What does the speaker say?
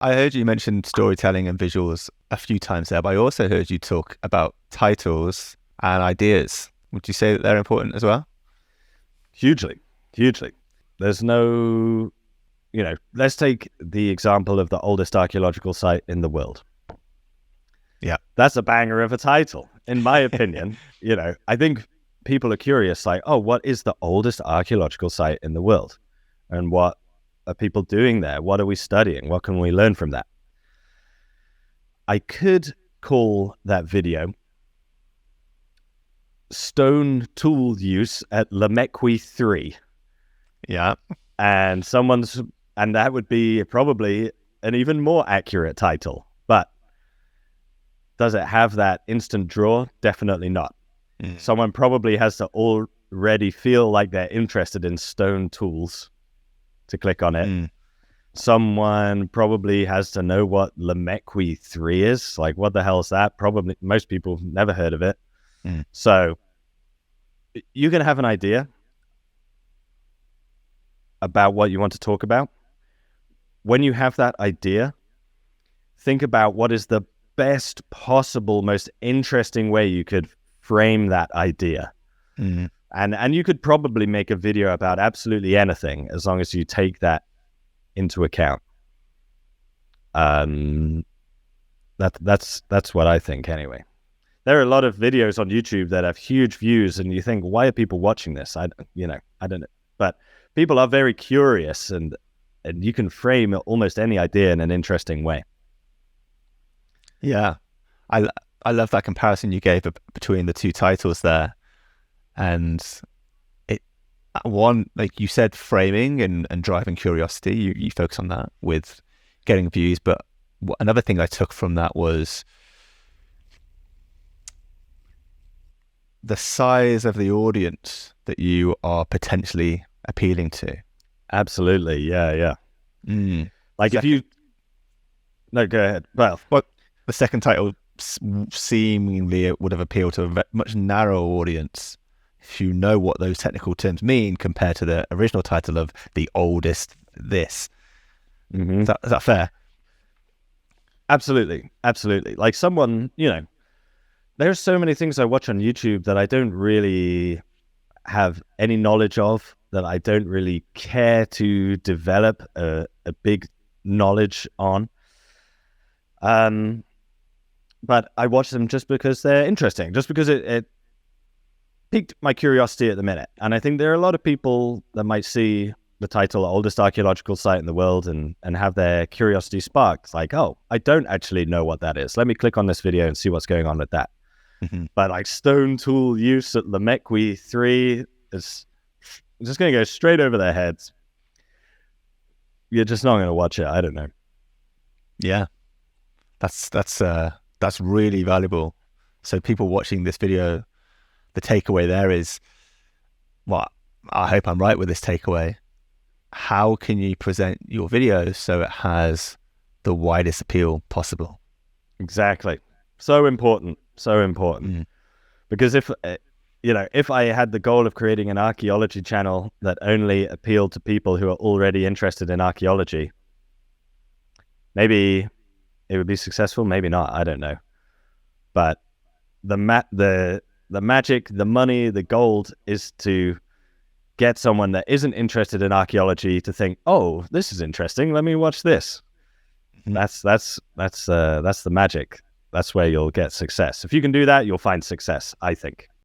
I heard you mention storytelling and visuals a few times there, but I also heard you talk about titles and ideas. Would you say that they're important as well? Hugely, hugely. There's no, let's take the example of the oldest archaeological site in the world. Yeah. That's a banger of a title, in my opinion. I think people are curious, like, oh, what is the oldest archaeological site in the world? And what are people doing there? What are we studying? What can we learn from that? I could call that video Stone Tool Use at Lamechwi 3. Yeah. And that would be probably an even more accurate title. But does it have that instant draw? Definitely not. Someone probably has to already feel like they're interested in stone tools to click on it. Someone probably has to know what Lamechwi 3 is. Like, what the hell is that? Probably most people have never heard of it. So you can have an idea about what you want to talk about. When you have that idea, think about what is the best possible, most interesting way you could frame that idea. And you could probably make a video about absolutely anything as long as you take that into account. That's what I think anyway. There are a lot of videos on YouTube that have huge views, and you think, why are people watching this? I don't know. But people are very curious, and you can frame almost any idea in an interesting way. Yeah. I love that comparison you gave between the two titles there. And one, like you said, framing and driving curiosity, you focus on that with getting views. But another thing I took from that was the size of the audience that you are potentially appealing to. Absolutely. Yeah. Like if you... No, go ahead. Well, the second title seemingly it would have appealed to a much narrower audience if you know what those technical terms mean compared to the original title of the oldest this. Is that fair? Absolutely. Like someone, there's so many things I watch on YouTube that I don't really have any knowledge of, that I don't really care to develop a big knowledge on. But I watch them just because they're interesting, just because it piqued my curiosity at the minute. And I think there are a lot of people that might see the title oldest archaeological site in the world and have their curiosity sparked. Like, oh, I don't actually know what that is. Let me click on this video and see what's going on with that. But like stone tool use at Lamechwi 3 is just going to go straight over their heads. You're just not going to watch it. I don't know. Yeah. That's really valuable. So people watching this video, the takeaway there is, well, I hope I'm right with this takeaway. How can you present your video so it has the widest appeal possible? Exactly. So important. Because if I had the goal of creating an archaeology channel that only appealed to people who are already interested in archaeology, maybe it would be successful, maybe not, I don't know. But the magic, the money, the gold is to get someone that isn't interested in archaeology to think, oh, this is interesting, let me watch this. That's the magic. That's where you'll get success. If you can do that, you'll find success, I think.